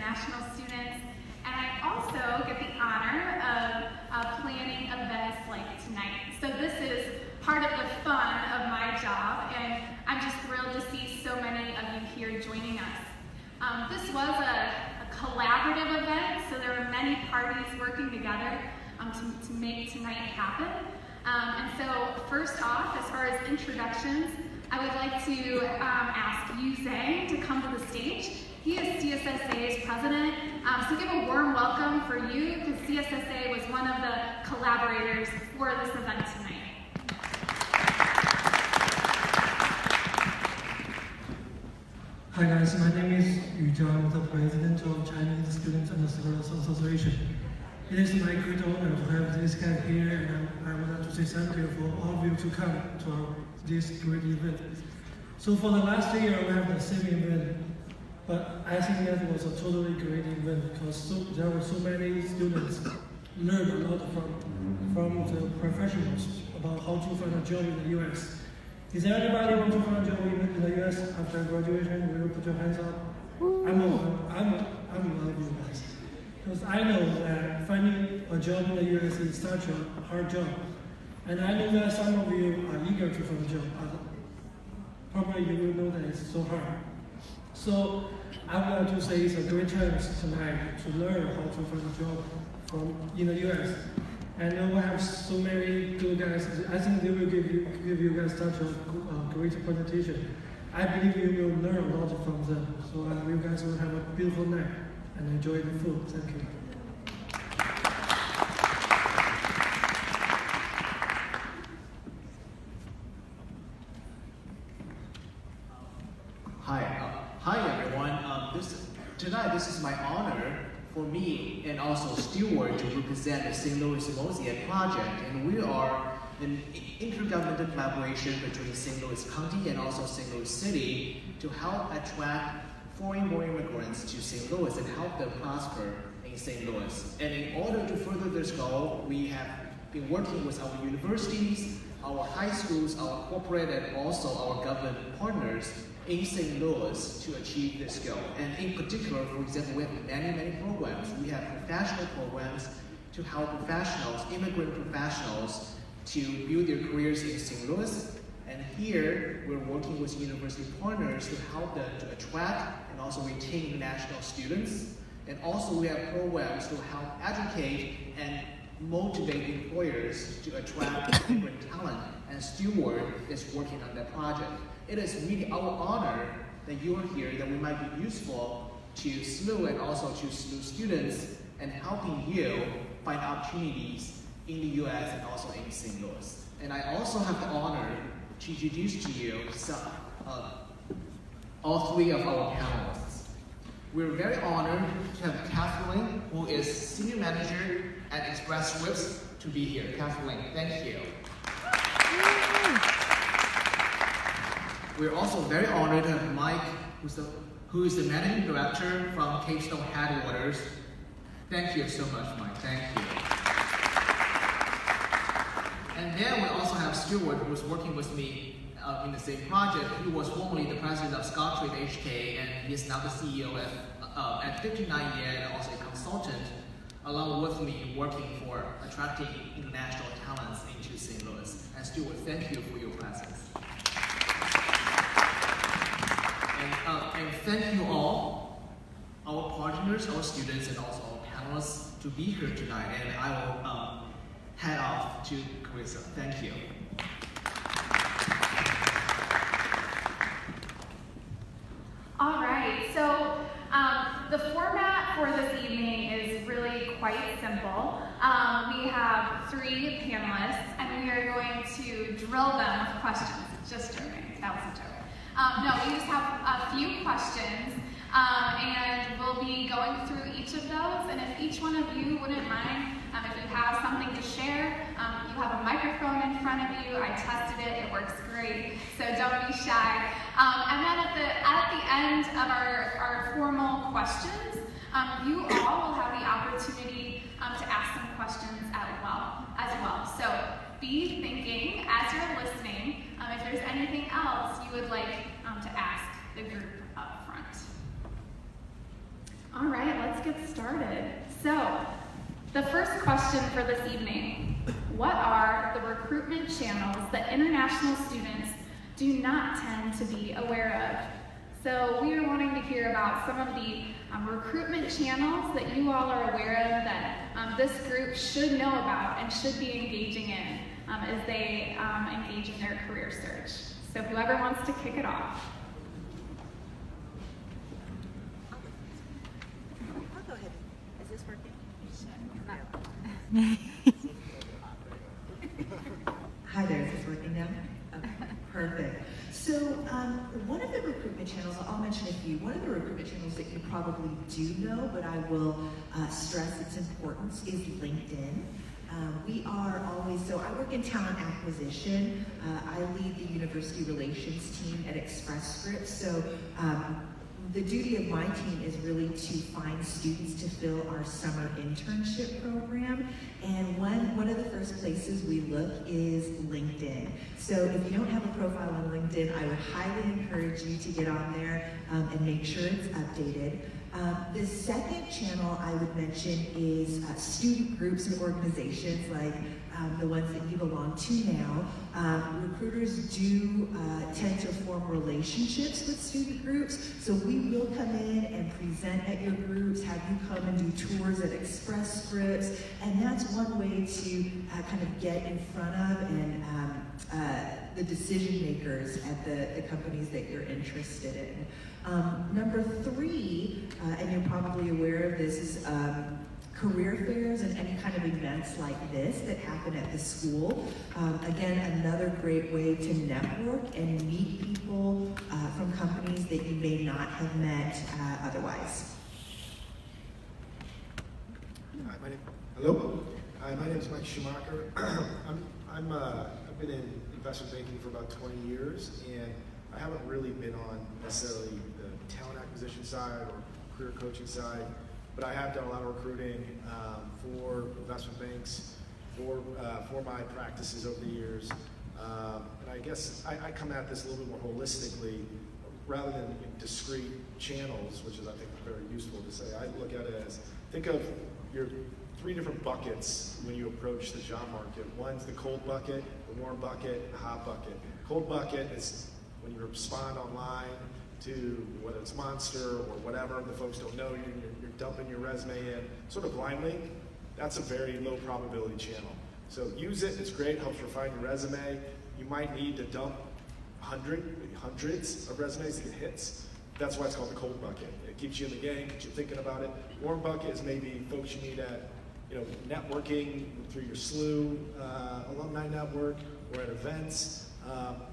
international students, and I also get the honor of planning events like tonight. So this is part of the fun of my job, and I'm just thrilled to see so many of you here joining us. This was a collaborative event, so there were many parties working together to make tonight happen. And so first off, as far as introductions, I would like to ask Yu Zhang to come to the stage. He is CSSA's president, so give a warm welcome for Yu, because CSSA was one of the collaborators for this event tonight. Hi guys, my name is Yu Zhang, the president of Chinese Students and Scholars Association. It is my great honor to have this guy here, and I would like to say thank you for all of you to come to this great event. So for the last year, we have the same event, but I think that was a totally great event because there were so many students learned a lot from the professionals about how to find a job in the US. Is there anybody want to find a job in the US after graduation? Will you put your hands up? I'm one of you guys. Because I know that finding a job in the US is such a hard job. And I know that some of you are eager to find a job, but probably you will know that it's so hard. So I would like to say it's a great chance tonight to learn how to find a job in the US. And we have so many good guys. I think they will give you guys such a great presentation. I believe you will learn a lot from them. So you guys will have a beautiful night and enjoy the food. Thank you. Hi everyone. Tonight this is my honor for me and also Stewart to represent the St. Louis Mosaic Project, and we are an intergovernmental collaboration between St. Louis County and also St. Louis City to help attract foreign-born immigrants to St. Louis and help them prosper in St. Louis. And in order to further this goal, we have been working with our universities, our high schools, our corporate, and also our government partners in St. Louis to achieve this goal. And in particular, for example, we have many programs. We have professional programs to help professionals, immigrant professionals, to build their careers in St. Louis. And here, we're working with university partners to help them to attract and also retain international students. And also, we have programs to help educate and motivate employers to attract immigrant talent. And Stewart is working on that project. It is really our honor that you are here, that we might be useful to SLU and also to SLU students and helping you find opportunities in the US and also in St. Louis. And I also have the honor to introduce to you all three of our panelists. We're very honored to have Kathleen, who is Senior Manager at Express Scripts, to be here. Kathleen, thank you. We're also very honored to have Mike, who is the Managing Director from Keystone Headwaters. Thank you so much, Mike. Thank you. And then we also have Stewart, who is working with me in the same project. He was formerly the president of Scottrade HK, and he is now the CEO at 59 Year and also a consultant, along with me working for attracting international talents into St. Louis. And Stewart, thank you for your presence. And thank you all, our partners, our students, and also our panelists to be here tonight. And I will head off to Carissa. Thank you. All right, so the format for this evening is really quite simple. We have three panelists, and we are going to drill them with questions. Just joking, that was a joke. No, we just have a few questions, and we'll be going through each of those, and if each one of you wouldn't mind, if you have something to share, you have a microphone in front of you. I tested it, it works great, so don't be shy. And then at the end of our formal questions, you all will have the opportunity to ask some questions as well. So be thinking as you're listening if there's anything else you would like to ask the group up front. All right, let's get started. So, the first question for this evening, what are the recruitment channels that international students do not tend to be aware of? So we are wanting to hear about some of the recruitment channels that you all are aware of that this group should know about and should be engaging in as they engage in their career search. So whoever wants to kick it off. I'll go ahead. Is this working? Hi there, is this working now? Okay, perfect. So one of the recruitment channels, I'll mention a few, one of the recruitment channels that you probably do know, but I will stress its importance, is LinkedIn. We are always, so I work in talent acquisition. I lead the university relations team at Express Scripts. So the duty of my team is really to find students to fill our summer internship program. And one of the first places we look is LinkedIn. So if you don't have a profile on LinkedIn, I would highly encourage you to get on there and make sure it's updated. The second channel I would mention is student groups and organizations like the ones that you belong to now. Recruiters do tend to form relationships with student groups, so we will come in and present at your groups, have you come and do tours at Express Scripts, and that's one way to kind of get in front of and the decision makers at the companies that you're interested in. Number three, and you're probably aware of this, is career fairs and any kind of events like this that happen at the school. Again, another great way to network and meet people from companies that you may not have met otherwise. Hello. Hi, my name is Mike Schumacher. I've been in investment banking for about 20 years, and I haven't really been on necessarily the talent acquisition side or career coaching side, but I have done a lot of recruiting for investment banks, for my practices over the years. And I guess I come at this a little bit more holistically, rather than in discrete channels, which is, I think, very useful to say. I look at it as, think of your 3 different buckets when you approach the job market. One's the cold bucket, the warm bucket, and the hot bucket. Cold bucket is when you respond online to whether it's Monster or whatever, the folks don't know you, you're dumping your resume in sort of blindly. That's a very low probability channel. So use it, it's great, helps refine your resume. You might need to dump hundreds of resumes to get hits. That's why it's called the cold bucket. It keeps you in the game, keeps you thinking about it. Warm bucket is maybe folks you meet at, networking through your SLU alumni network or at events.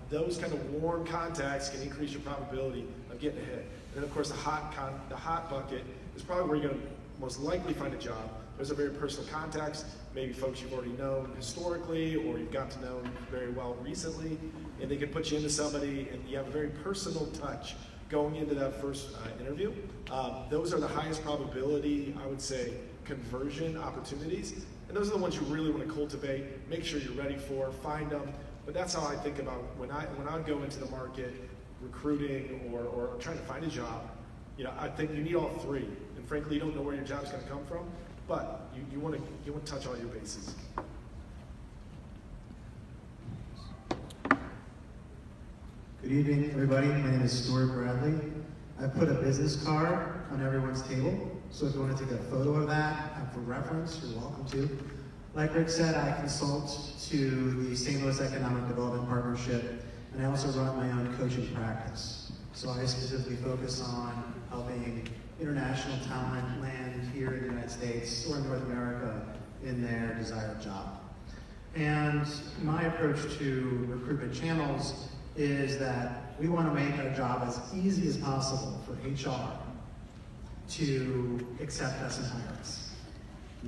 Those kind of warm contacts can increase your probability of getting a hit. And then of course the hot bucket is probably where you're going to most likely find a job. Those are very personal contacts, maybe folks you've already known historically or you've got to know very well recently, and they can put you into somebody and you have a very personal touch going into that first interview. Those are the highest probability, I would say, conversion opportunities. And those are the ones you really want to cultivate, make sure you're ready for, find them. But that's how I think about when I go into the market, recruiting or trying to find a job. I think you need all 3. And frankly, you don't know where your job's going to come from, but you want to touch all your bases. Good evening, everybody. My name is Stuart Bradley. I put a business card on everyone's table, so if you want to take a photo of that for reference, you're welcome to. Like Rick said, I consult to the St. Louis Economic Development Partnership, and I also run my own coaching practice. So I specifically focus on helping international talent land here in the United States or in North America in their desired job. And my approach to recruitment channels is that we want to make our job as easy as possible for HR to accept us and hire us.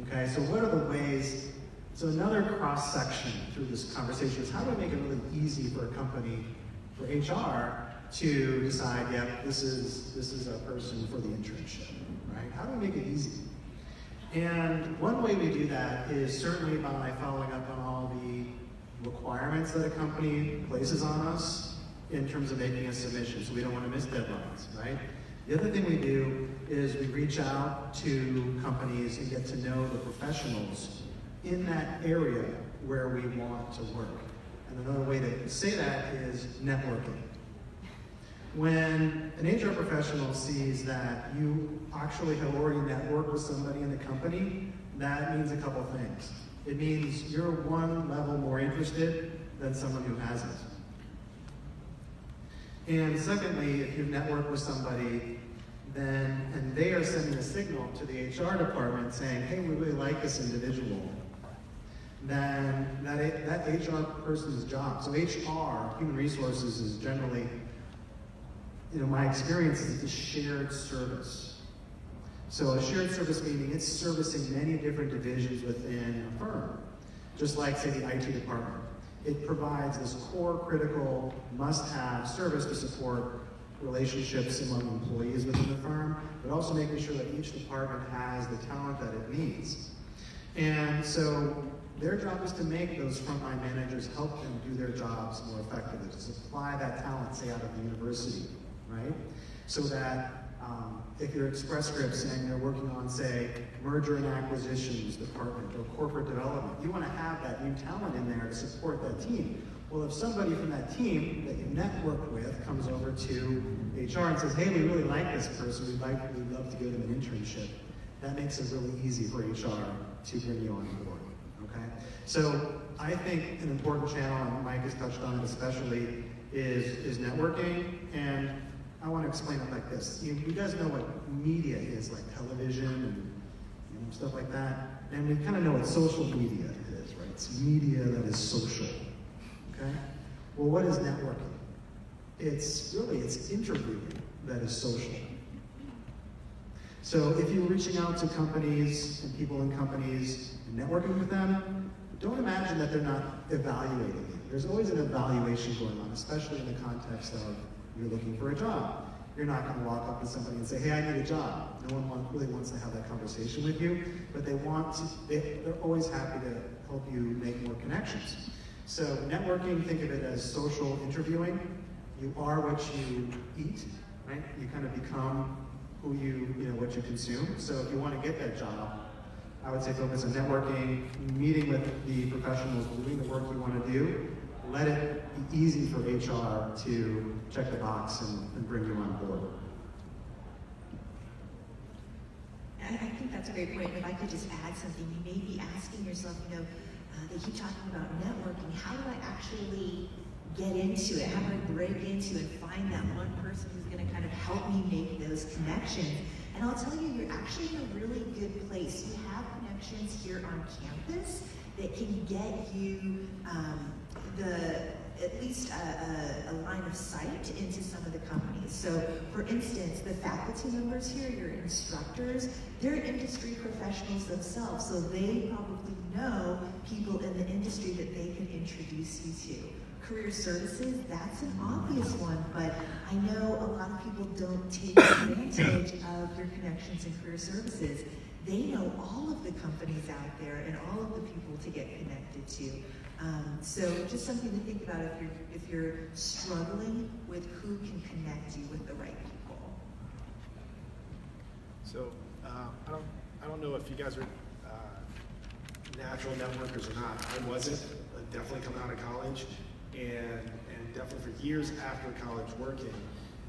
Okay, so what are the ways? So another cross-section through this conversation is how do we make it really easy for a company, for HR, to decide, yep, this is a person for the internship, right? How do we make it easy? And one way we do that is certainly by following up on all the requirements that a company places on us in terms of making a submission, so we don't want to miss deadlines, right? The other thing we do is we reach out to companies and get to know the professionals in that area where we want to work. And another way to say that is networking. When an HR professional sees that you actually have already networked with somebody in the company, that means a couple things. It means you're one level more interested than someone who hasn't. And secondly, if you've networked with somebody, and they are sending a signal to the HR department saying, hey, we really like this individual, then that HR person's job, so HR, human resources, is generally, my experience is it's a shared service. So a shared service meaning it's servicing many different divisions within a firm, just like, say, the IT department. It provides this core, critical, must-have service to support relationships among employees within the firm, but also making sure that each department has the talent that it needs. And so their job is to make those frontline managers help them do their jobs more effectively, to supply that talent, say, out of the university, right? So that if you're Express Scripts and you're working on, say, merger and acquisitions department or corporate development, you want to have that new talent in there to support that team. Well, if somebody from that team that you network with comes over to HR and says, hey, we really like this person, we'd love to give them an internship, that makes it really easy for HR to bring you on board, okay? So I think an important channel, and Mike has touched on it especially, is networking. And I want to explain it like this. You guys know what media is, like television and stuff like that. And we kind of know what social media is, right? It's media that is social, okay? Well, what is networking? It's interviewing that is social. So if you're reaching out to companies and people in companies and networking with them, don't imagine that they're not evaluating you. There's always an evaluation going on, especially in the context of you're looking for a job. You're not going to walk up to somebody and say, hey, I need a job. No one really wants to have that conversation with you, but they're always happy to help you make more connections. So networking, think of it as social interviewing. You are what you eat, right? You kind of become who what you consume. So if you want to get that job, I would say focus on networking, meeting with the professionals doing the work you want to do. Let it be easy for HR to check the box and bring you on board. I think that's a great point. If I could just add something, you may be asking yourself, they keep talking about networking. How do I actually get into it? How do I break into and find that one person who's going to kind of help me make those connections? And I'll tell you, you're actually in a really good place. You have connections here on campus that can get you at least a line of sight into some of the companies. So for instance, the faculty members here, your instructors, they're industry professionals themselves, so they probably know people in the industry that they can introduce you to. Career services, that's an obvious one, but I know a lot of people don't take advantage of your connections in career services. They know all of the companies out there and all of the people to get connected to. So just something to think about if you're struggling with who can connect you with the right people. So I don't know if you guys are natural networkers or not. I wasn't. Definitely coming out of college, and definitely for years after college working,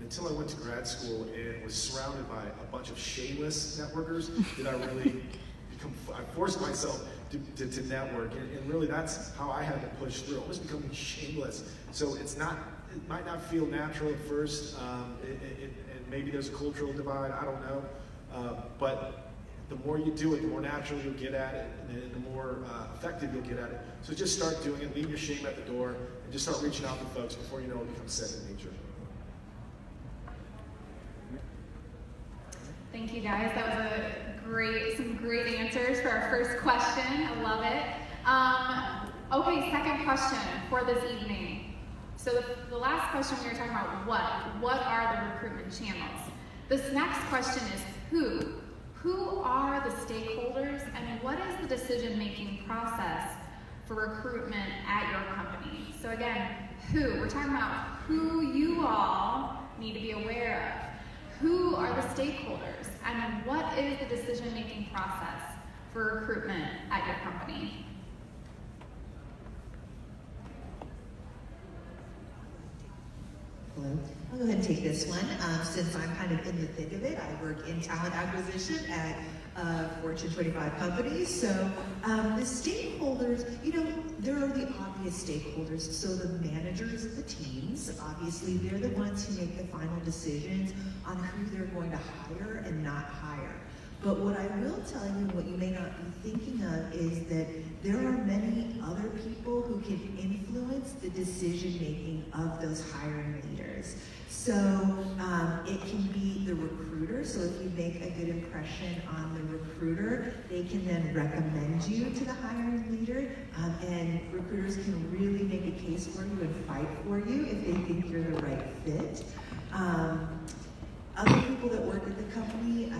until I went to grad school and was surrounded by a bunch of shameless networkers, did I really I forced myself to network, and really that's how I had to push through, almost becoming shameless. So it might not feel natural at first, and maybe there's a cultural divide, I don't know, but the more you do it, the more natural you'll get at it, and the more effective you'll get at it. So just start doing it, leave your shame at the door, and just start reaching out to folks before you know it becomes second nature. Thank you guys. That was some great answers for our first question. I love it. Okay, second question for this evening. So the last question we were talking about what are the recruitment channels? This next question is who? Who are the stakeholders and what is the decision-making process for recruitment at your company? So again, who? We're talking about who you all need to be aware of. Who are stakeholders, and what is the decision-making process for recruitment at your company? Hello. I'll go ahead and take this one. Since I'm kind of in the thick of it, I work in talent acquisition at Fortune 25 companies. So the stakeholders, there are the obvious stakeholders. So the managers of the teams, obviously, they're the ones who make the final decisions on who they're going to hire and not hire. But what I will tell you, what you may not be thinking of, is that there are many other people who can influence the decision-making of those hiring leaders. So it can be the recruiter. So if you make a good impression on the recruiter, they can then recommend you to the hiring leader. And recruiters can really make a case for you and fight for you if they think you're the right fit. Other people that work at the company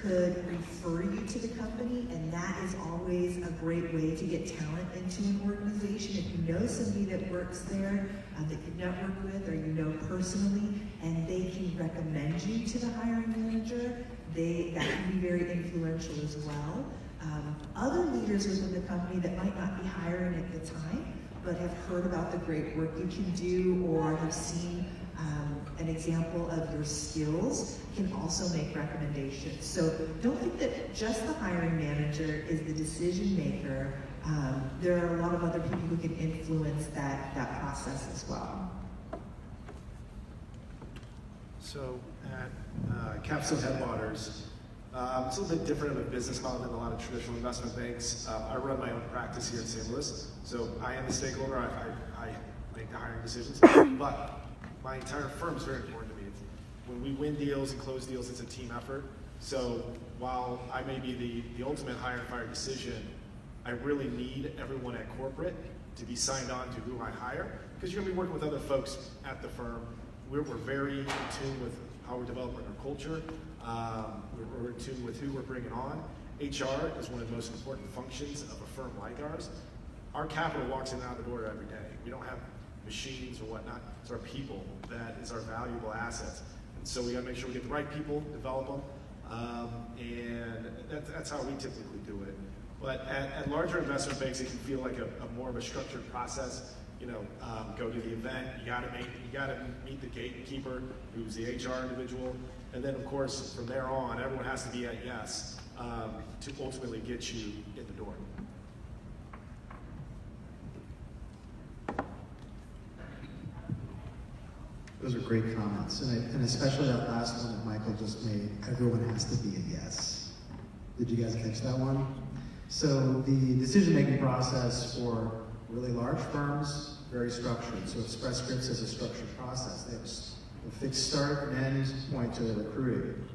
could refer you to the company, and that is always a great way to get talent into an organization. If you know somebody that works there that you network with or you know personally, and they can recommend you to the hiring manager, that can be very influential as well. Other leaders within the company that might not be hiring at the time, but have heard about the great work you can do or have seen an example of your skills, can also make recommendations. So don't think that just the hiring manager is the decision maker. There are a lot of other people who can influence that process as well. So at Capstone Headwaters, it's a little bit different of a business model than a lot of traditional investment banks. I run my own practice here in St. Louis, so I am the stakeholder. I make the hiring decisions, but my entire firm is very important to me. When we win deals and close deals, it's a team effort. So while I may be the ultimate hire and fire decision, I really need everyone at corporate to be signed on to who I hire, because you're going to be working with other folks at the firm. We're very in tune with how we're developing our culture. We're in tune with who we're bringing on. HR is one of the most important functions of a firm like ours. Our capital walks in and out the door every day. We don't have machines or whatnot. It's our people that is our valuable assets. And so we got to make sure we get the right people, develop them, and that's how we typically do it. But at larger investment banks, it can feel like a more of a structured process. Go to the event. You got to meet the gatekeeper, who's the HR individual, and then of course from there on, everyone has to be at yes to ultimately get you in the door. Those are great comments, and especially that last one that Michael just made, everyone has to be a yes. Did you guys catch that one? So the decision-making process for really large firms, very structured. So Express Scripts is a structured process. They have a fixed start and end point to the recruiting.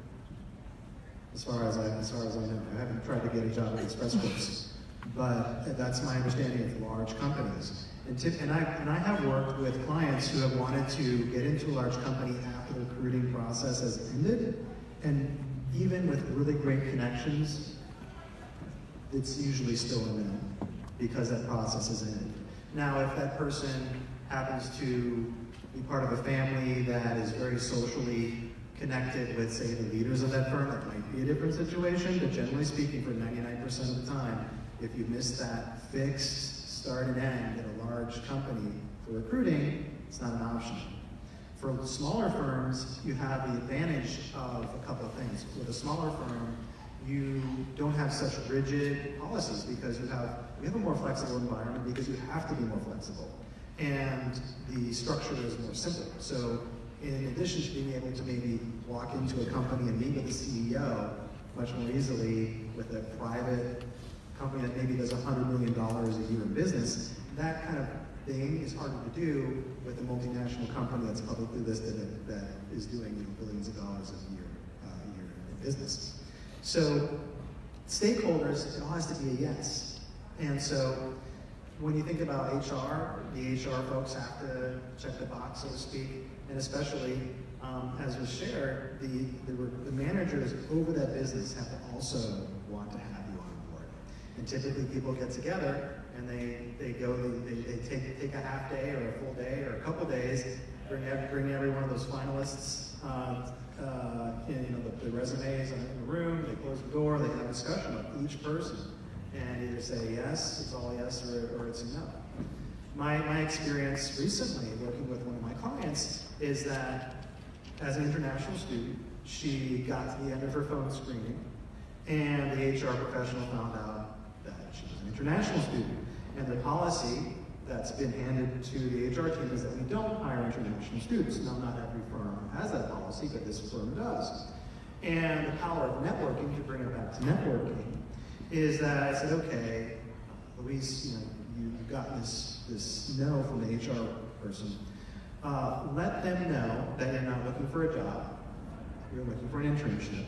As far as I know, I haven't tried to get a job at Express Scripts, but that's my understanding of large companies. And I have worked with clients who have wanted to get into a large company after the recruiting process has ended, and even with really great connections, it's usually still a no, because that process is ended. Now, if that person happens to be part of a family that is very socially connected with, say, the leaders of that firm, that might be a different situation, but generally speaking, for 99% of the time, if you miss that fixed start and end at a large company for recruiting, it's not an option. For smaller firms, you have the advantage of a couple of things. With a smaller firm, you don't have such rigid policies because we have a more flexible environment because you have to be more flexible. And the structure is more simple. So in addition to being able to maybe walk into a company and meet with the CEO much more easily with a private company that maybe does $100 million a year in business, that kind of thing is harder to do with a multinational company that's publicly listed that is doing billions of dollars a year in business. So stakeholders, it all has to be a yes. And so when you think about HR, the HR folks have to check the box, so to speak, and especially, as was shared, the managers over that business have to also want to have you on board. And typically people get together and they take a half day or a full day or a couple days, bring every one of those finalists, the the resumes in the room, they close the door, they have a discussion with each person, and either say yes, it's all yes, or it's a no. My experience recently working with one of my clients is that as an international student, she got to the end of her phone screening, and the HR professional found out that she was an international student. And the policy that's been handed to the HR team is that we don't hire international students. Now, not every firm has that policy, but this firm does. And the power of networking, to bring it back to networking, is that I said, okay, Louise, you've gotten this no from the HR person. Let them know that you're not looking for a job, you're looking for an internship.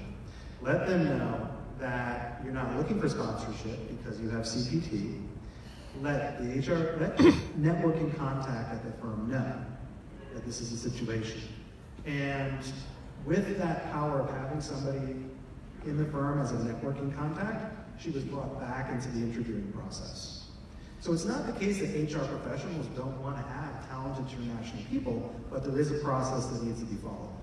Let them know that you're not looking for sponsorship because you have CPT. Let the networking contact at the firm know that this is a situation. And with that power of having somebody in the firm as a networking contact, she was brought back into the interviewing process. So it's not the case that HR professionals don't want to have talented international people, but there is a process that needs to be followed,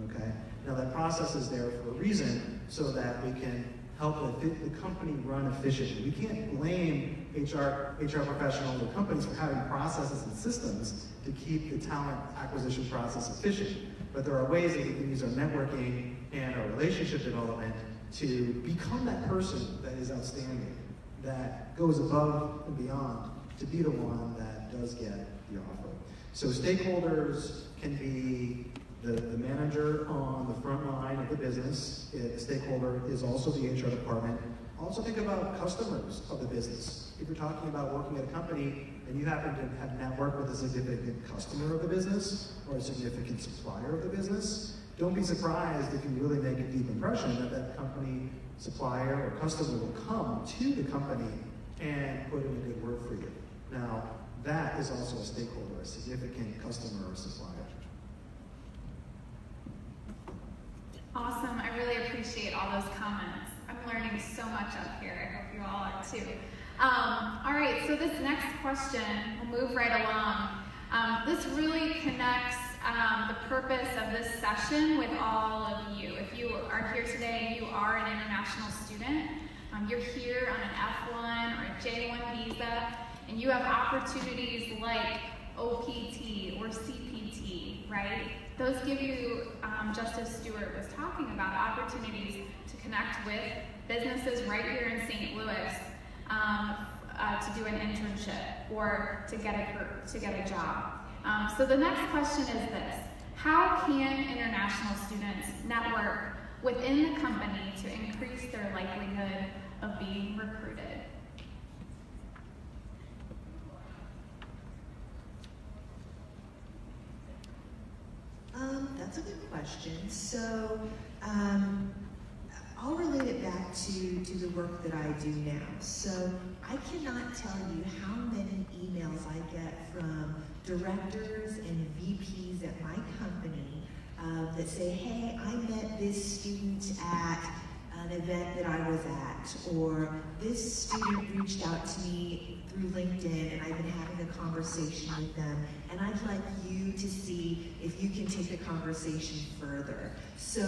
okay? Now that process is there for a reason, so that we can help the company run efficiently. We can't blame HR professionals or companies for having processes and systems to keep the talent acquisition process efficient. But there are ways that we can use our networking and our relationship development to become that person that is outstanding, that goes above and beyond to be the one that does get the offer. So stakeholders can be the manager on the front line of the business. A stakeholder is also the HR department. Also think about customers of the business. If you're talking about working at a company and you happen to have networked with a significant customer of the business or a significant supplier of the business, don't be surprised if you really make a deep impression that company, supplier, or customer will come to the company and put in a good word for you. Now, that is also a stakeholder, a significant customer or supplier. Awesome. I really appreciate all those comments. I'm learning so much up here. I hope you all are too. All right, so this next question, we'll move right along. This really connects the purpose of this session with all of you. If you are here today, you are an international student. You're here on an F1 or a J1 visa, and you have opportunities like OPT or CPT, right? Those give you, just as Stuart was talking about, opportunities to connect with businesses right here in St. Louis to do an internship or to get a job. So the next question is this: how can international students network within the company to increase their likelihood of being recruited? That's a good question. So I'll relate it back to the work that I do now. So I cannot tell you how many emails I get from directors and VPs at my company that say, hey, I met this student at an event that I was at, or this student reached out to me through LinkedIn and I've been having a conversation with them, and I'd like you to see if you can take the conversation further. So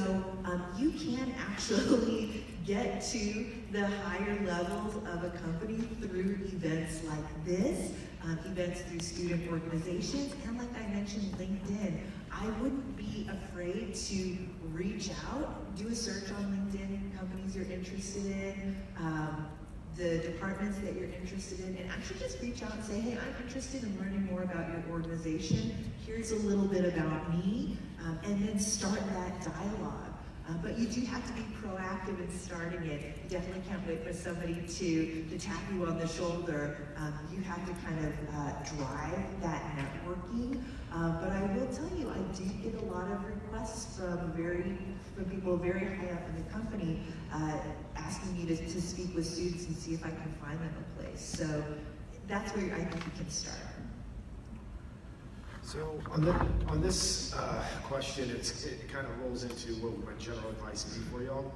you can actually get to the higher levels of a company through events like this, events through student organizations, and like I mentioned, LinkedIn. I wouldn't be afraid to reach out, do a search on LinkedIn, companies you're interested in, the departments that you're interested in, and actually just reach out and say, hey, I'm interested in learning more about your organization. Here's a little bit about me, and then start that dialogue. But you do have to be proactive in starting it. You definitely can't wait for somebody to tap you on the shoulder. You have to kind of drive that networking. But I will tell you, I do get a lot of requests from people very high up in the company asking me to speak with students and see if I can find them a place. So that's where I think you can start. So on this question, it kind of rolls into what my general advice would be for y'all.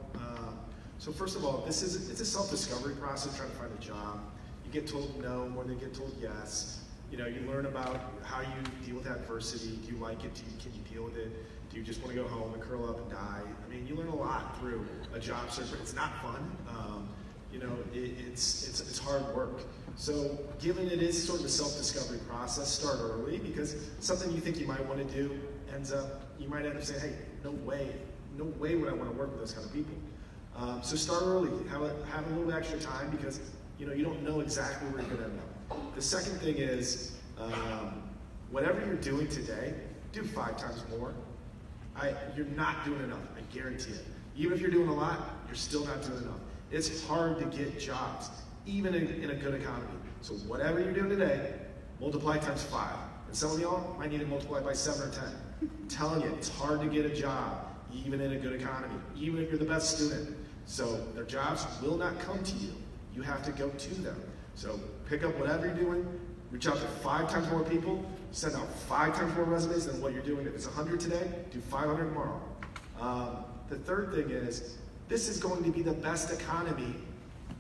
So first of all, it's a self-discovery process, trying to find a job. You get told no more than you get told yes. You learn about how you deal with adversity. Do you like it? Can you deal with it? Do you just want to go home and curl up and die? I mean, you learn a lot through a job search, but it's not fun. You know, it's hard work. So given it is sort of a self-discovery process, start early, because something you think you might want to do you might end up saying, hey, no way would I want to work with those kind of people. So start early, have a little extra time, because you know, you don't know exactly where you're going to end up. The second thing is, whatever you're doing today, do 5 times more. You're not doing enough, I guarantee it. Even if you're doing a lot, you're still not doing enough. It's hard to get jobs, even in a good economy. So whatever you're doing today, multiply times 5. And some of y'all might need to multiply by 7 or 10. I'm telling you, it's hard to get a job, even in a good economy, even if you're the best student. So their jobs will not come to you. You have to go to them. So pick up whatever you're doing, reach out to 5 times more people, send out 5 times more resumes than what you're doing. If it's 100 today, do 500 tomorrow. The third thing is, this is going to be the best economy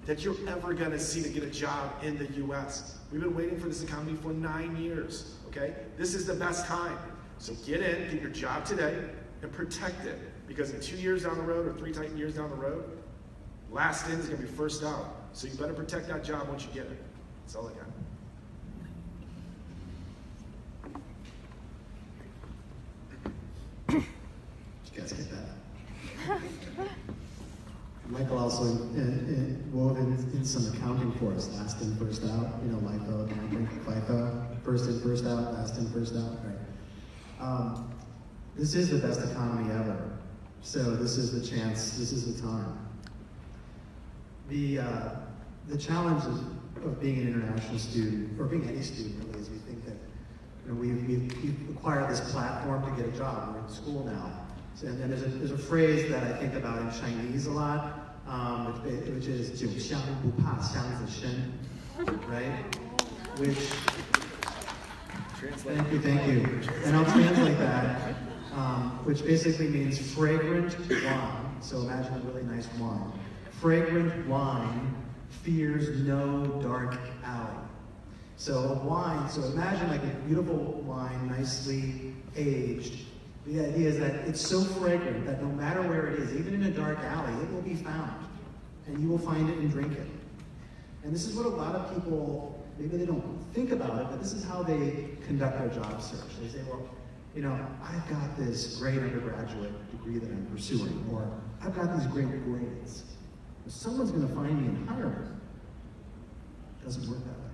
that you're ever going to see to get a job in the US. We've been waiting for this economy for 9 years, okay? This is the best time. So get in, get your job today, and protect it. Because in 2 years down the road, or 3 years down the road, last in is going to be first out. So you better protect that job once you get it. That's all I got. Did you guys get that? Michael also wove in some accounting for us. Last in, first out. You know, LIFO, accounting, FIFO. First in, first out. Last in, first out. Right. This is the best economy ever. So this is the chance. This is the time. The challenge of being an international student, or being any student really, is we think that, you know, we've acquired this platform to get a job. We're in school now. So, and then there's a phrase that I think about in Chinese a lot, which is 九乡不怕乡子深, right? Which, thank you. And I'll translate that, which basically means fragrant wine. So imagine a really nice wine. Fragrant wine fears no dark alley. So a wine, so imagine like a beautiful wine, nicely aged. The idea is that it's so fragrant that no matter where it is, even in a dark alley, it will be found. And you will find it and drink it. And this is what a lot of people, maybe they don't think about it, but this is how they conduct their job search. They say, well, you know, I've got this great undergraduate degree that I'm pursuing, or I've got these great grades. Someone's going to find me and hire me. It doesn't work that way.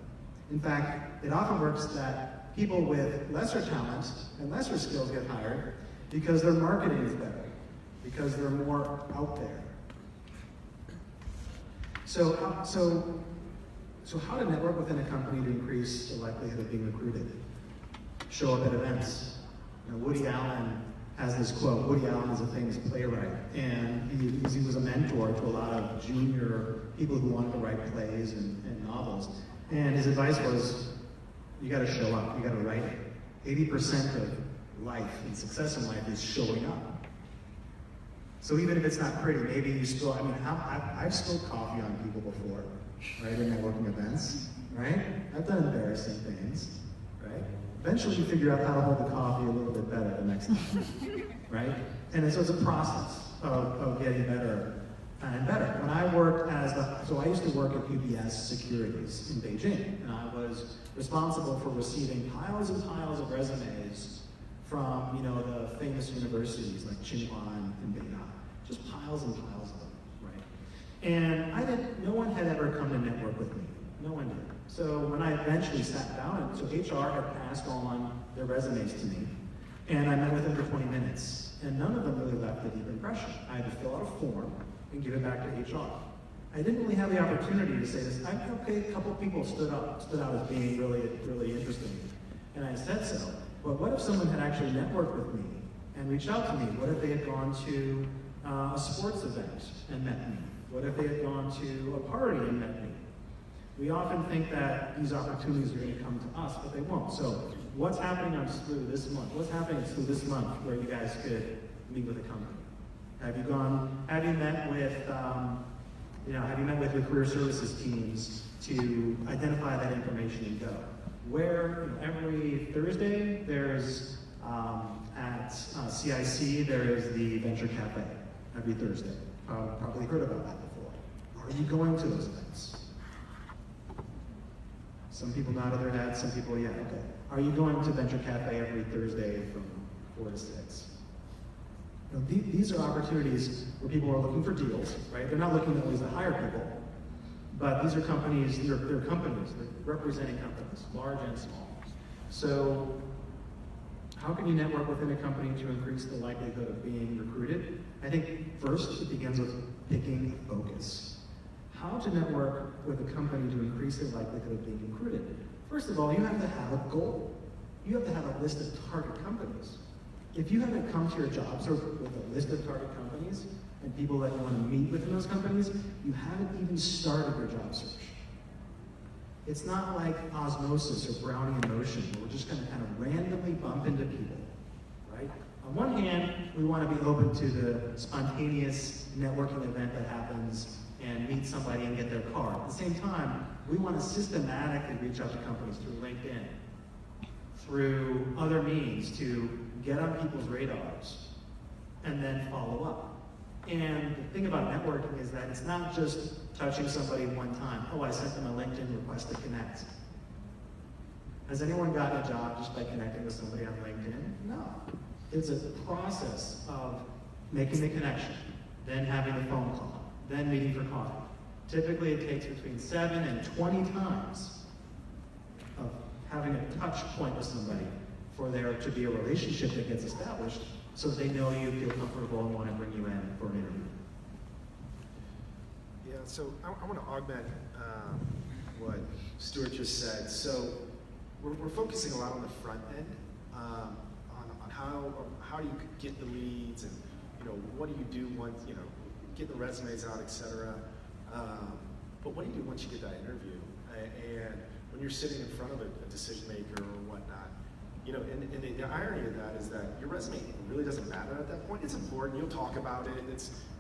In fact, it often works that people with lesser talent and lesser skills get hired because their marketing is better, because they're more out there. So how to network within a company to increase the likelihood of being recruited? Show up at events. You know, Woody Allen has this quote. Woody Allen is a famous playwright, and he was a mentor to a lot of junior people who wanted to write plays and novels. And his advice was, you gotta show up, you gotta write it. 80% of life and success in life is showing up. So even if it's not pretty, maybe you spill, I mean, I've spilled coffee on people before, right, in networking events, right? I've done embarrassing things, right? Eventually you figure out how to hold the coffee a little bit better the next time, right? And so it's a process of getting better and better. When I worked so I used to work at UBS Securities in Beijing, and I was responsible for receiving piles and piles of resumes from, you know, the famous universities like Tsinghua and Beijing. Just piles and piles of them, right? And no one had ever come to network with me. No one did. So when I eventually sat down, so HR had passed on their resumes to me, and I met with them for 20 minutes, and none of them really left a deep impression. I had to fill out a form and give it back to HR. I didn't really have the opportunity to say this. Okay, a couple people stood out as being really, really interesting, and I said so. But what if someone had actually networked with me and reached out to me? What if they had gone to a sports event and met me? What if they had gone to a party and met me? We often think that these opportunities are going to come to us, but they won't. So what's happening on SLU this month? What's happening at SLU this month where you guys could meet with a company? Have you met with the career services teams to identify that information and go? Where every Thursday there's At CIC, there is the Venture Cafe every Thursday. Probably heard about that before. Are you going to those events? Some people nodded their heads, some people, yeah, okay. Are you going to Venture Cafe every Thursday from 4 to 6? You know, these are opportunities where people are looking for deals, right? They're not looking always to hire people, but these are companies, they're companies, they're representing companies, large and small. So how can you network within a company to increase the likelihood of being recruited? I think first it begins with picking a focus. How to network with a company to increase the likelihood of being recruited? First of all, you have to have a goal. You have to have a list of target companies. If you haven't come to your job search with a list of target companies and people that you want to meet within those companies, you haven't even started your job search. It's not like osmosis or Brownian motion where we're just going to kind of randomly bump into people, right? On one hand, we want to be open to the spontaneous networking event that happens and meet somebody and get their card. At the same time, we want to systematically reach out to companies through LinkedIn, through other means to get on people's radars and then follow up. And the thing about networking is that it's not just touching somebody one time. Oh, I sent them a LinkedIn request to connect. Has anyone gotten a job just by connecting with somebody on LinkedIn? No. It's a process of making the connection, then having the phone call, then meeting for coffee. Typically, it takes between 7 and 20 times of having a touch point with somebody for there to be a relationship that gets established so that they know you, feel comfortable, and want to bring you in for an interview. Yeah, so I want to augment what Stuart just said. So we're focusing a lot on the front end, on how do you get the leads, and what do you do once get the resumes out, etc. But what do you do once you get that interview, and when you're sitting in front of a decision maker or whatnot? And the irony of that is that your resume really doesn't matter at that point. It's important. You'll talk about it.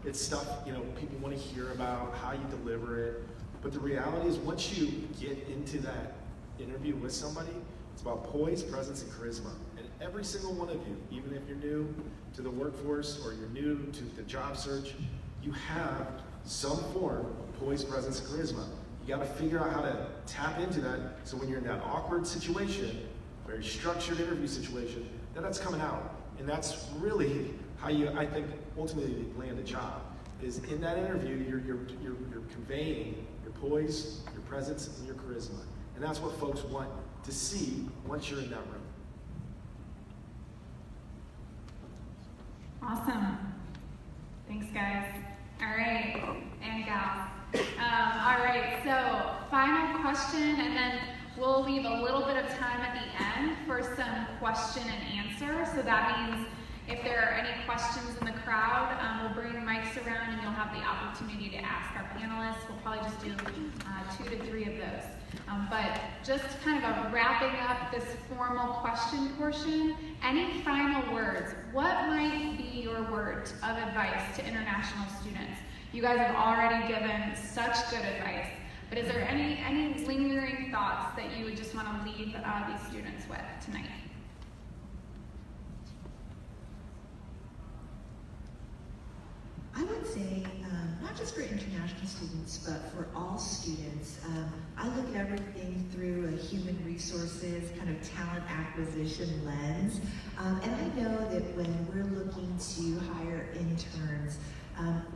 It's stuff people want to hear about, how you deliver it. But the reality is, once you get into that interview with somebody, it's about poise, presence, and charisma. And every single one of you, even if you're new to the workforce or you're new to the job search, you have some form of poise, presence, and charisma. You got to figure out how to tap into that, so when you're in that awkward situation, very structured interview situation, that's coming out. And that's really how you, I think, ultimately land a job. Is in that interview, you're conveying your poise, your presence, and your charisma. And that's what folks want to see once you're in that room. Awesome. Thanks, guys. All right, and gals. All right, so final question, and then we'll leave a little bit of time at the end for some question and answer. So that means if there are any questions in the crowd, we'll bring mics around and you'll have the opportunity to ask our panelists. We'll probably just do 2 to 3 of those. But just kind of wrapping up this formal question portion, any final words? What might be your words of advice to international students? You guys have already given such good advice, but is there any lingering thoughts that you would just want to leave these students with tonight? I would say, not just for international students, but for all students, I look at everything through a human resources, kind of talent acquisition lens. And I know that when we're looking to hire interns,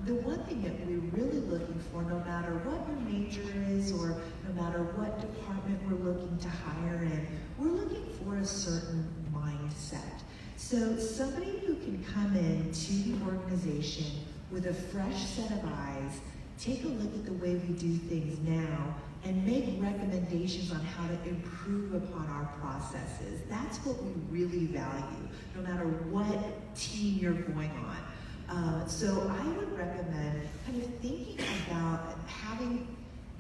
the one thing that we're really looking for, no matter what your major is or no matter what department we're looking to hire in, we're looking for a certain mindset. So somebody who can come in to the organization with a fresh set of eyes, take a look at the way we do things now, and make recommendations on how to improve upon our processes. That's what we really value, no matter what team you're going on. So I would recommend kind of thinking about having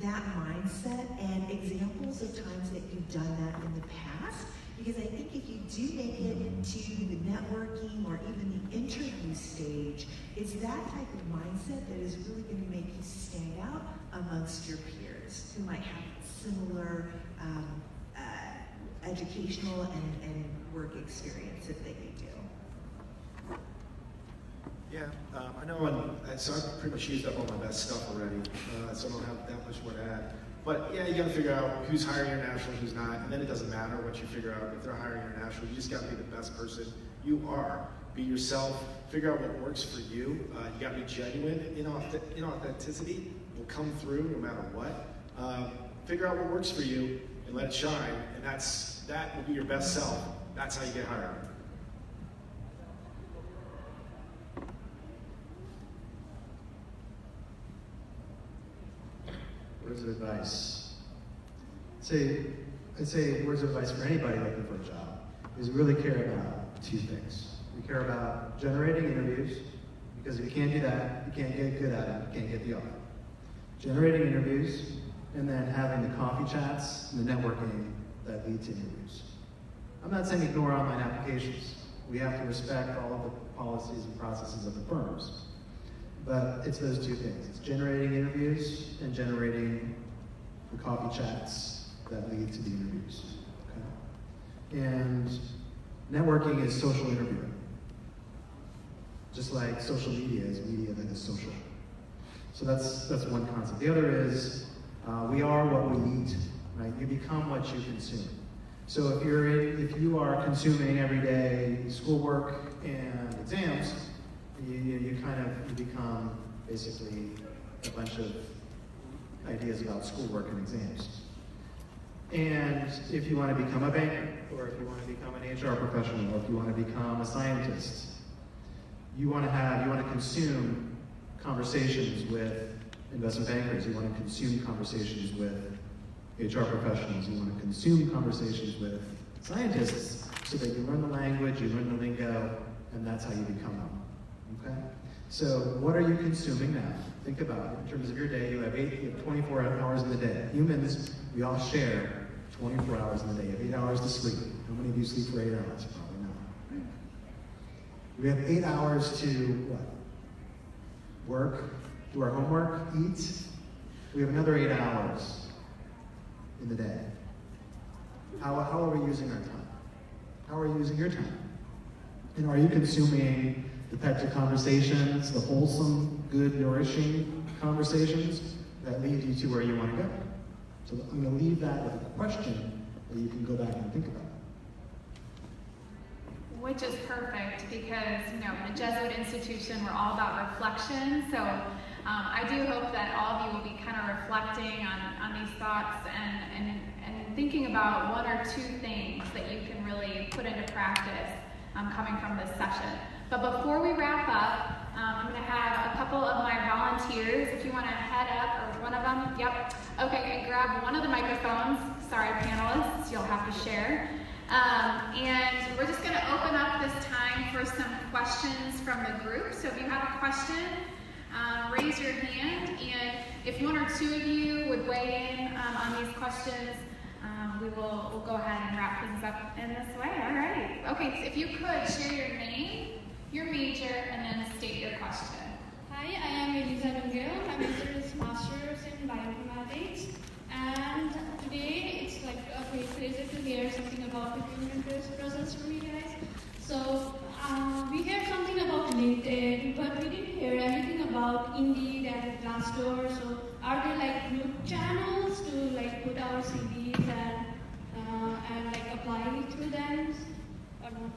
that mindset and examples of times that you've done that in the past. Because I think if you do make it into the networking or even the interview stage, it's that type of mindset that is really going to make you stand out amongst your peers who might have similar educational and work experience that they do. Yeah, I know, so I've pretty much used up all my best stuff already, so I don't have that much more to add. But yeah, you gotta figure out who's hiring international, who's not, and then it doesn't matter what you figure out. If they're hiring international, you just gotta be the best person you are. Be yourself, figure out what works for you. You gotta be genuine. Inauthenticity will come through no matter what. Figure out what works for you and let it shine, and that will be your best self. That's how you get hired. Words of advice. I'd say words of advice for anybody looking for a job is really care about two things. We care about generating interviews, because if you can't do that, you can't get good at it, you can't get the offer. Generating interviews, and then having the coffee chats and the networking that lead to interviews. I'm not saying ignore online applications. We have to respect all of the policies and processes of the firms. But it's those two things. It's generating interviews and generating the coffee chats that lead to the interviews. Okay? And networking is social interviewing. Just like social media is media that is social. So that's one concept. The other is we are what we eat, right? You become what you consume. So if you are consuming every day schoolwork and exams, you become basically a bunch of ideas about schoolwork and exams. And if you want to become a banker, or if you want to become an HR professional, or if you want to become a scientist, you want to consume conversations with investment bankers. You want to consume conversations with HR professionals. You want to consume conversations with scientists, so that you learn the language, you learn the lingo, and that's how you become them. Okay? So what are you consuming now? Think about it. In terms of your day, you have 24 hours in the day. Humans, we all share 24 hours in the day. You have 8 hours to sleep. How many of you sleep for 8 hours? Probably not. We have 8 hours to what? Work, do our homework, eat. We have another 8 hours in the day. How are we using our time? How are you using your time? And are you consuming the types of conversations, the wholesome, good, nourishing conversations that lead you to where you want to go? So I'm going to leave that with a question that you can go back and think about. Which is perfect because, in a Jesuit institution, we're all about reflection. So I do hope that all of you will be kind of reflecting on these thoughts and thinking about one or two things that you can really put into practice coming from this session. But before we wrap up, I'm going to have a couple of my volunteers, if you want to head up, or one of them, yep, okay, and grab one of the microphones. Sorry, panelists, you'll have to share. And we're just going to open up this time for some questions from the group. So if you have a question, raise your hand, and if one or two of you would weigh in on these questions, we'll go ahead and wrap things up in this way. All right. Okay, so if you could share your name, your major, and then state your question. Hi, I am Elisa Dungil. My major is Master's in Bioinformatics. And today it's like a great pleasure to hear something about recruitment process from you guys. So we heard something about LinkedIn, but we didn't hear anything about Indeed and Glassdoor. So are there like group channels to like put our CVs and like apply through them? Or no?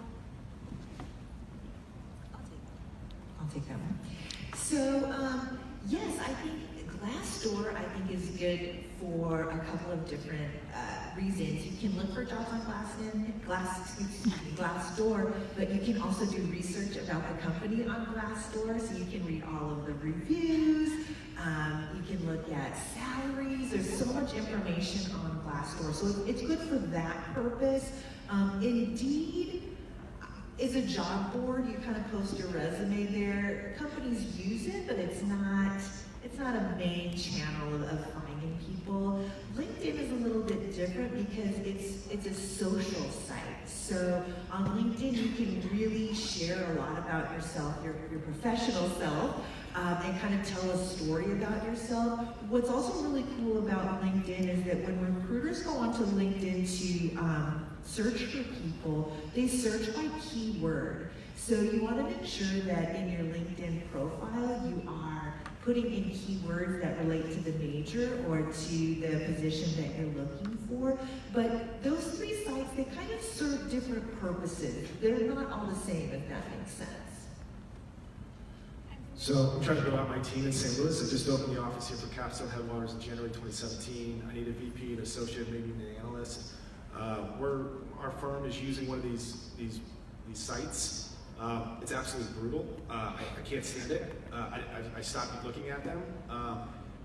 I'll take that one. So, yes, I think Glassdoor, is good for a couple of different reasons. You can look for jobs on Glassdoor, but you can also do research about the company on Glassdoor, so you can read all of the reviews. You can look at salaries. There's so much information on Glassdoor, so it's good for that purpose. Indeed is a job board. You kind of post your resume there. Companies use it, but it's not a main channel of finding people. LinkedIn is a little bit different because it's a social site. So on LinkedIn, you can really share a lot about yourself, your professional self, and kind of tell a story about yourself. What's also really cool about LinkedIn is that when recruiters go onto LinkedIn to search for people, they search by keyword. So you want to make sure that in your LinkedIn profile, you are putting in keywords that relate to the major or to the position that you're looking for. But those 3 sites, they kind of serve different purposes. They're not all the same, if that makes sense. So I'm trying to build out my team in St. Louis. I just opened the office here for Capstone Headwaters in January 2017. I need a VP, an associate, maybe an analyst. Our firm is using one of these sites. It's absolutely brutal. I can't stand it. I stopped looking at them.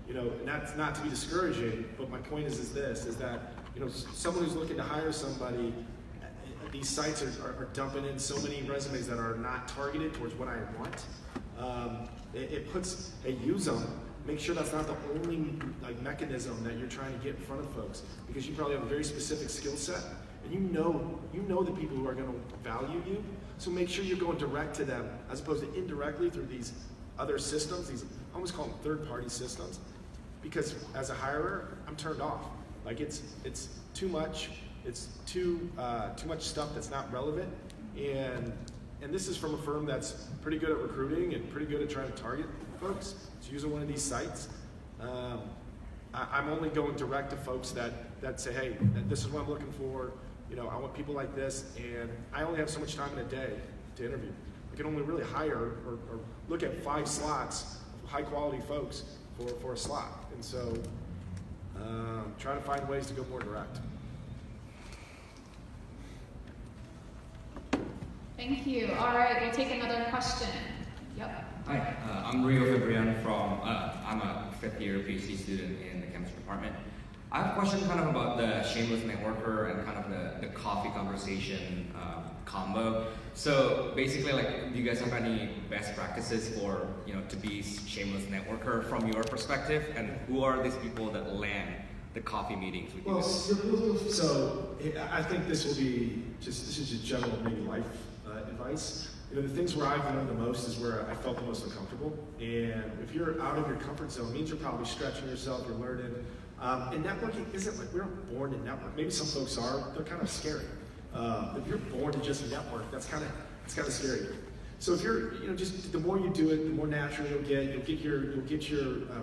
You know, and that's not to be discouraging, but my point is that, you know, someone who's looking to hire somebody, these sites are dumping in so many resumes that are not targeted towards what I want. It puts, hey, use them. Make sure that's not the only mechanism that you're trying to get in front of folks, because you probably have a very specific skill set, and you know the people who are going to value you. So make sure you're going direct to them as opposed to indirectly through these other systems. These, I almost call them third-party systems, because as a hirer, I'm turned off. Like it's too much. It's too much stuff that's not relevant, and this is from a firm that's pretty good at recruiting and pretty good at trying to target folks. It's using one of these sites. I'm only going direct to folks that say, hey, this is what I'm looking for. You know, I want people like this, and I only have so much time in a day to interview. I can only really hire or look at 5 slots of high quality folks for a slot. And so try to find ways to go more direct. Thank you. All right, we'll take another question. Yep. Hi, I'm Rio Fabrian from, I'm a 5th-year PhD student in the chemistry department. I have a question kind of about the shameless networker and kind of the coffee conversation combo. So basically, like, do you guys have any best practices for, you know, to be shameless networker from your perspective? And who are these people that land the coffee meetings with you Well, guys? so I think this is just general maybe life advice. You know, the things where I've learned the most is where I felt the most uncomfortable. And if you're out of your comfort zone, it means you're probably stretching yourself, you're learning. And networking isn't like, we're not born to network. Maybe some folks are, they're kind of scary. If you're born to just network, it's kind of scary. So if you're, you know, just the more you do it, the more natural you'll get. You'll get your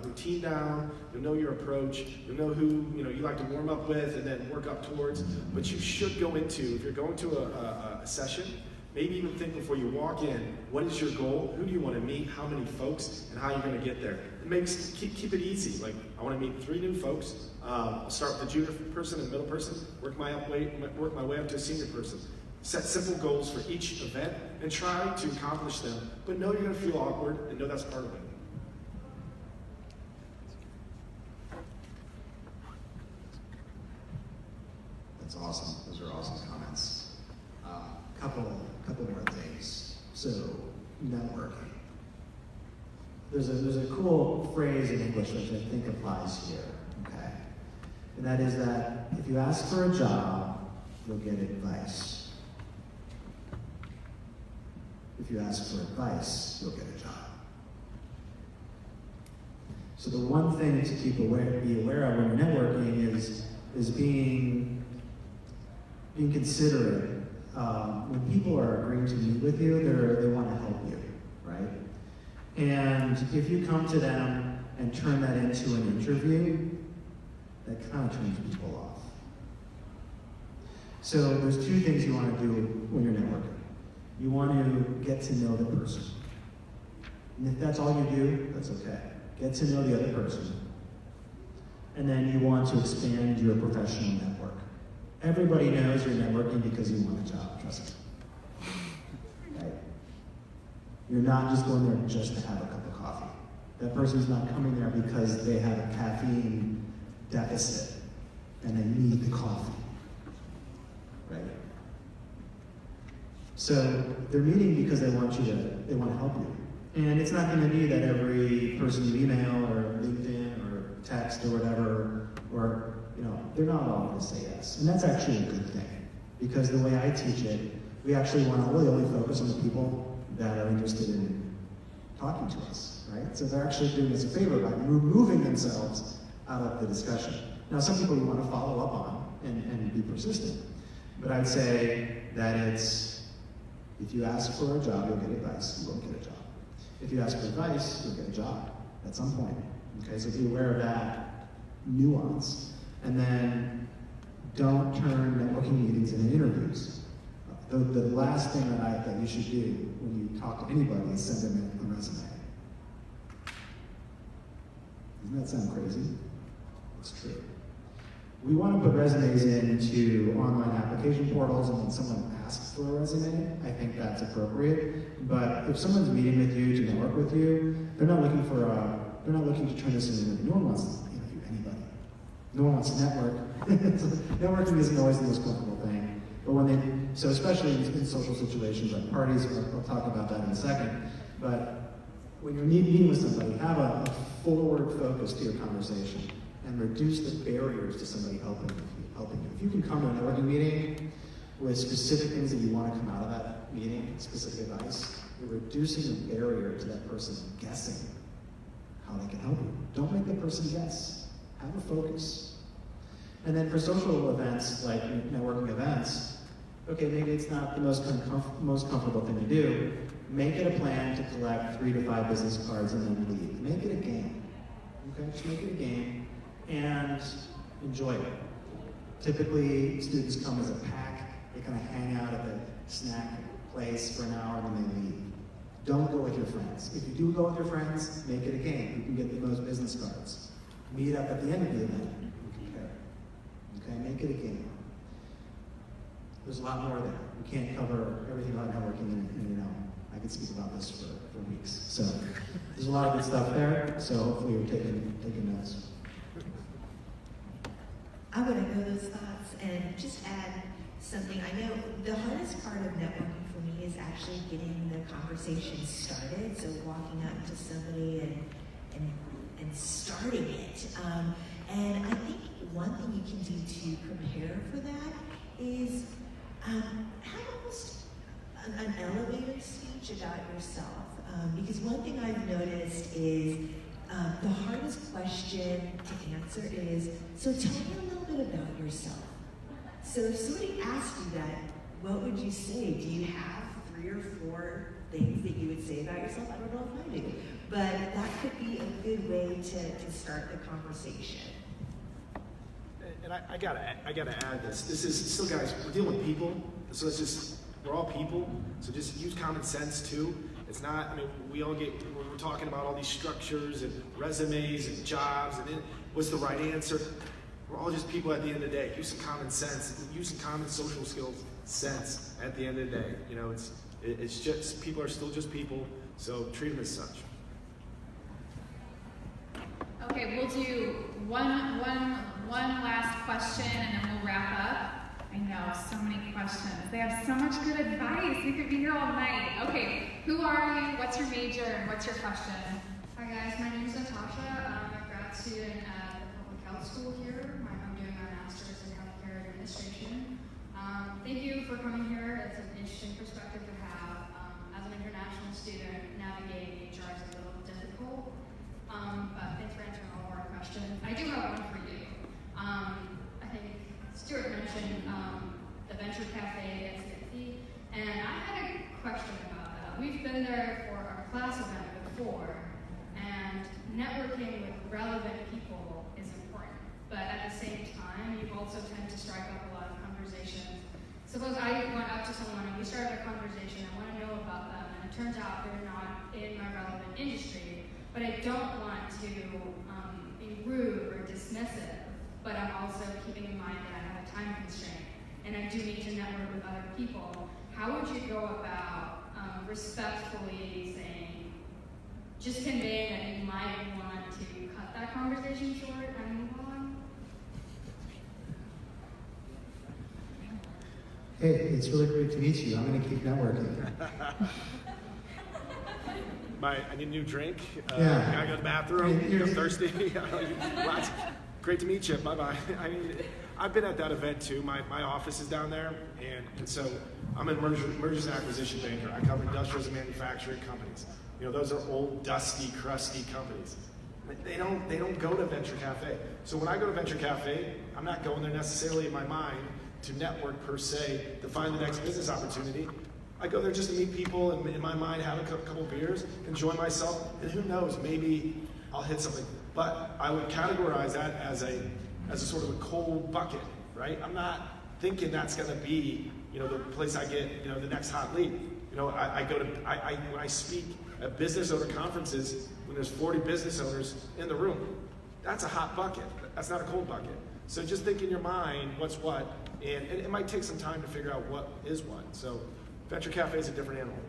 routine down. You'll know your approach. You'll know who, you know, you like to warm up with and then work up towards. But you should go into, if you're going to a session, maybe even think before you walk in, what is your goal? Who do you want to meet? How many folks? And how you're going to get there. Keep it easy. Like, I want to meet 3 new folks. I'll start with the junior person and middle person, work my way up to a senior person. Set simple goals for each event and try to accomplish them, but know you're going to feel awkward and know that's part of it. That's awesome. Those are awesome comments. Couple more things. So, networking. There's a cool phrase in English which I think applies here. Okay, and that is that if you ask for a job, you'll get advice. If you ask for advice, you'll get a job. So the one thing to be aware of when you're networking is being considerate. When people are agreeing to meet with you, they want to help you, right? And if you come to them and turn that into an interview, that kind of turns people off. So there's 2 things you want to do when you're networking. You want to get to know the person. And if that's all you do, that's okay. Get to know the other person. And then you want to expand your professional network. Everybody knows you're networking because you want a job, trust me. Right? You're not just going there just to have a cup of coffee. That person's not coming there because they have a caffeine deficit and they need the coffee. Right? So they're meeting because they want to help you. And it's not going to be that every person you email or LinkedIn or text or whatever, or, you know, they're not all going to say yes. And that's actually a good thing, because the way I teach it, we actually want to really only focus on the people that are interested in talking to us, right? So they're actually doing us a favor by removing themselves out of the discussion. Now, some people you want to follow up on and be persistent, but I'd say that If you ask for a job, you'll get advice, you won't get a job. If you ask for advice, you'll get a job at some point. Okay, so be aware of that nuance. And then don't turn networking meetings into interviews. The last thing that you should do when you talk to anybody is send them a resume. Doesn't that sound crazy? It's true. We want to put resumes into online application portals, and when someone asks for a resume, I think that's appropriate. But if someone's meeting with you to network with you, they're not looking to turn this into. No one wants to interview anybody. No one wants to network. Networking isn't always the most comfortable thing. But so especially in social situations like parties, I'll talk about that in a second. But when you're meeting with somebody, have a forward focus to your conversation and reduce the barriers to somebody helping you. If you can come to a networking meeting with specific things that you want to come out of that meeting, specific advice, you're reducing the barrier to that person guessing how they can help you. Don't make the person guess. Have a focus. And then for social events, like networking events, okay, maybe it's not the most comfortable thing to do. Make it a plan to collect 3 to 5 business cards and then leave. Make it a game. Okay, just make it a game and enjoy it. Typically, students come as a pack. They kind of hang out at the snack place for an hour and then they leave. Don't go with your friends. If you do go with your friends, make it a game. You can get the most business cards. Meet up at the end of the event and compare. Okay, make it a game. There's a lot more there. We can't cover everything about networking in I could speak about this for weeks. So there's a lot of good stuff there. So hopefully you're taking notes. I would echo those thoughts and just add something. I know the hardest part of networking for me is actually getting the conversation started. So walking up to somebody and starting it. And I think one thing you can do to prepare for that is have almost an elevator speech about yourself. Because one thing I've noticed is the hardest question to answer is, so tell me a little bit about yourself. So if somebody asked you that, what would you say? Do you have 3 or 4 things that you would say about yourself? I don't know if I do. But that could be a good way to start the conversation. And I gotta add this. This is still, guys, we're dealing with people, so we're all people, so just use common sense too. It's not, I mean, we're talking about all these structures and resumes and jobs and what's the right answer. We're all just people at the end of the day. Use some common sense, use some common social skills, sense at the end of the day. You know, it's just, people are still just people, so treat them as such. Okay, we'll do one last question and then we'll wrap up. I know, so many questions. They have so much good advice. We could be here all night. Okay, who are you? What's your major and what's your question? Hi guys, my name is Natasha. I'm a grad student at the public health school here. I'm doing my master's in healthcare administration. Thank you for coming here. It's an interesting perspective to have. As an international student, navigating HR is a little difficult. But thanks for answering all of our questions. I do have one for you. I think Stuart mentioned the Venture Cafe at SLU, and I had a question about that. We've been there for our class event before, and networking with relevant people is important. But at the same time, you also tend to strike up a lot of conversations. Suppose I went up to someone and we started a conversation, I want to know about them, and it turns out they're not in my relevant industry, but I don't want to be rude or dismissive, but I'm also keeping in mind that I have a time constraint, and I do need to network with other people. How would you go about respectfully saying, just conveying that you might want to cut that conversation short and move on? Hey, it's really great to meet you. I'm going to keep networking. I need a new drink. Yeah. I gotta go to the bathroom. I'm thirsty. Great to meet you. Bye-bye. I mean, I've been at that event too. My office is down there, and so I'm a mergers and acquisition banker. I cover industrials and manufacturing companies. You know, those are old, dusty, crusty companies. They don't go to Venture Cafe. So when I go to Venture Cafe, I'm not going there necessarily in my mind to network per se, to find the next business opportunity. I go there just to meet people and in my mind have a couple beers, enjoy myself, and who knows, maybe I'll hit something. But I would categorize that as a sort of a cold bucket, right? I'm not thinking that's gonna be, the place I get, the next hot lead. When I speak at business owner conferences, when there's 40 business owners in the room, that's a hot bucket. That's not a cold bucket. So just think in your mind what's what, and it might take some time to figure out what is what. So Venture Cafe is a different animal.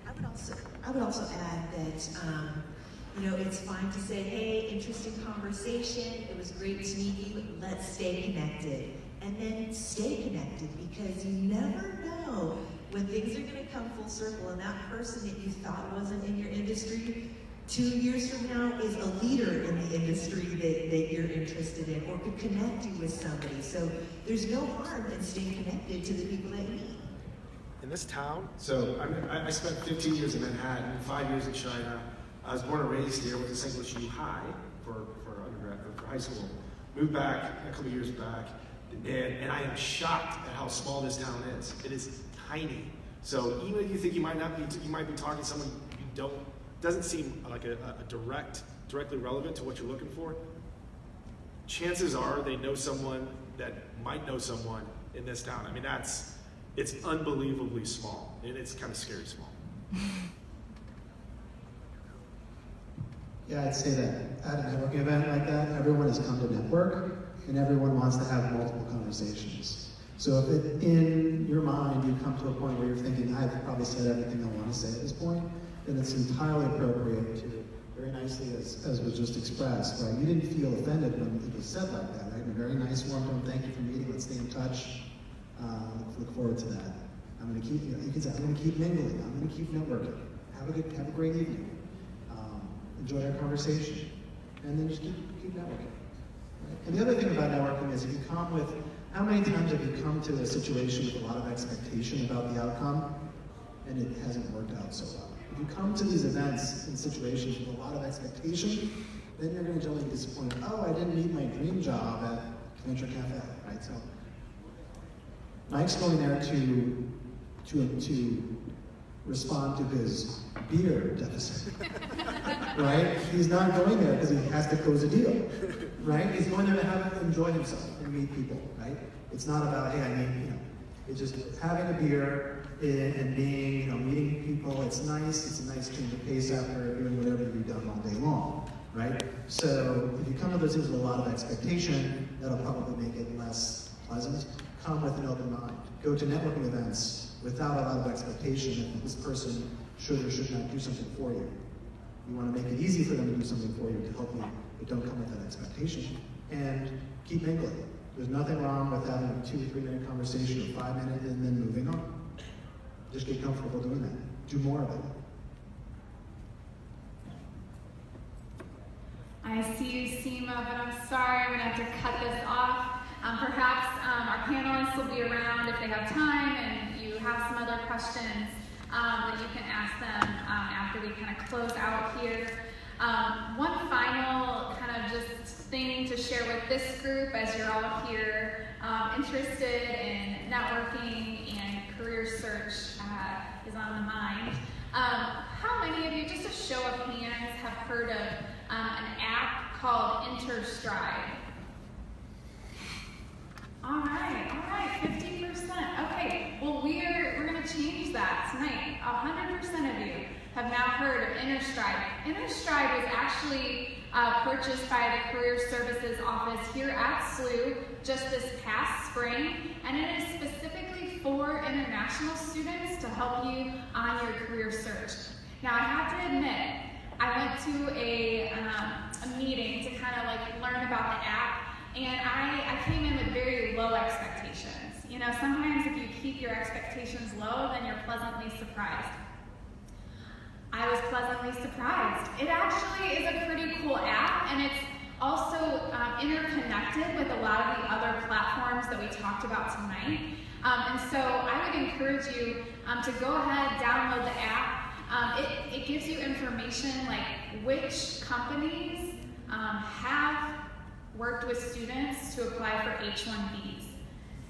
I would also add that it's fine to say, hey, interesting conversation. It was great to meet you. Let's stay connected, and then stay connected because you never know when things are going to come full circle, and that person that you thought wasn't in your industry 2 years from now is a leader in the industry that you're interested in, or could connect you with somebody. So there's no harm in staying connected to the people that you meet. In this town, so I spent 15 years in Manhattan, 5 years in China. I was born and raised here, went to St. Louis U High for undergrad, for high school. Moved back a couple years back, and I am shocked at how small this town is. It is tiny. So even if you think you might be talking to someone you don't, doesn't seem like a directly relevant to what you're looking for. Chances are they know someone that might know someone in this town. I mean, it's unbelievably small, and it's kind of scary small. Yeah, I'd say that at a networking event like that, everyone has come to network, and everyone wants to have multiple conversations. So if in your mind you come to a point where you're thinking, I've probably said everything I want to say at this point, then it's entirely appropriate to, very nicely as was just expressed, right? You didn't feel offended when it was said like that, right? A very nice warm tone, thank you for meeting, let's stay in touch. Look forward to that. I'm going to keep, you can say, I'm going to keep mingling, I'm going to keep networking. Have a great evening. Enjoy our conversation, and then just keep networking. Right? And the other thing about networking is if you come with, how many times have you come to a situation with a lot of expectation about the outcome, and it hasn't worked out so well? If you come to these events in situations with a lot of expectation, then you're going to generally be disappointed. Oh, I didn't meet my dream job at Venture Cafe, right? So Mike's going there to respond to his beer deficit, right? He's not going there because he has to close a deal, right? He's going there to enjoy himself and meet people, right? It's not about, hey, I need, it's just having a beer and being, meeting people. It's nice. It's a nice change of pace after doing whatever you've done all day long, right? So if you come to those things with a lot of expectation, that'll probably make it less pleasant. Come with an open mind. Go to networking events without a lot of expectation that this person should or should not do something for you. You want to make it easy for them to do something for you to help you, but don't come with that expectation. And keep mingling. There's nothing wrong with having a 2 or 3 minute conversation or 5 minutes and then moving on. Just get comfortable doing that. Do more of it. I see you, Seema, but I'm sorry, I'm gonna have to cut this off. Perhaps our panelists will be around if they have time and you have some other questions that you can ask them after we kind of close out here. One final kind of just thing to share with this group as you're all here interested in networking and career search is on the mind. How many of you, just a show of hands, have heard of an app called InterStride? All right, 50%. Okay, well we're gonna change that tonight. 100% of you have now heard of InterStride. InterStride was actually purchased by the Career Services Office here at SLU just this past spring, and it is specifically for international students to help you on your career search. Now I have to admit, I went to a meeting to kind of like learn about the app, and I came in with very low expectations. Sometimes if you keep your expectations low, then you're pleasantly surprised. I was pleasantly surprised. It actually is a pretty cool app, and it's also interconnected with a lot of the other platforms that we talked about tonight. And so I would encourage you to go ahead, download the app. It gives you information like which companies have worked with students to apply for H-1Bs.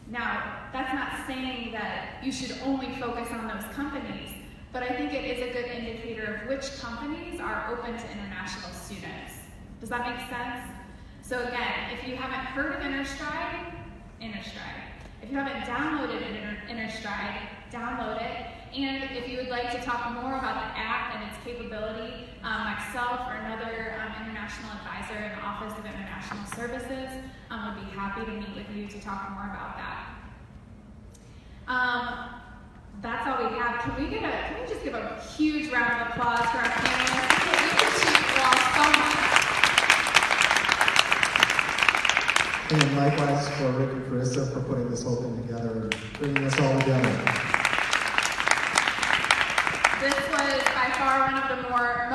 Now, that's not saying that you should only focus on those companies, but I think it is a good indicator of which companies are open to international students. Does that make sense? So again, if you haven't heard of InterStride. If you haven't downloaded InterStride, download it. And if you would like to talk more about the app and its capability, myself or another international advisor in the Office of International Services would be happy to meet with you to talk more about that. That's all we have. Can we just give a huge round of applause for our panelists? We appreciate you all so much. And likewise for Rick and Carissa for putting this whole thing together and bringing us all together. This was by far one of the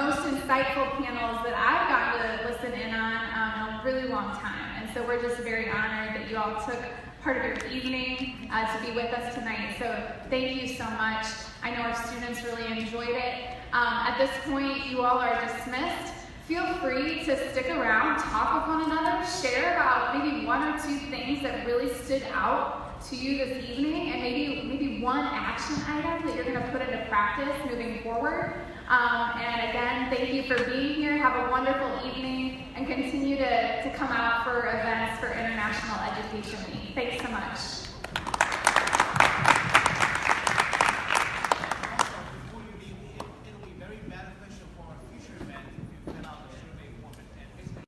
most insightful panels that I've gotten to listen in on in a really long time. And so we're just very honored that you all took part of your evening to be with us tonight. So thank you so much. I know our students really enjoyed it. At this point, you all are dismissed. Feel free to stick around, talk with one another, share about maybe one or two things that really stood out to you this evening, and maybe one action item that you're going to put into practice moving forward. And again, thank you for being here. Have a wonderful evening, and continue to come out for events for International Education Week. Thanks so much.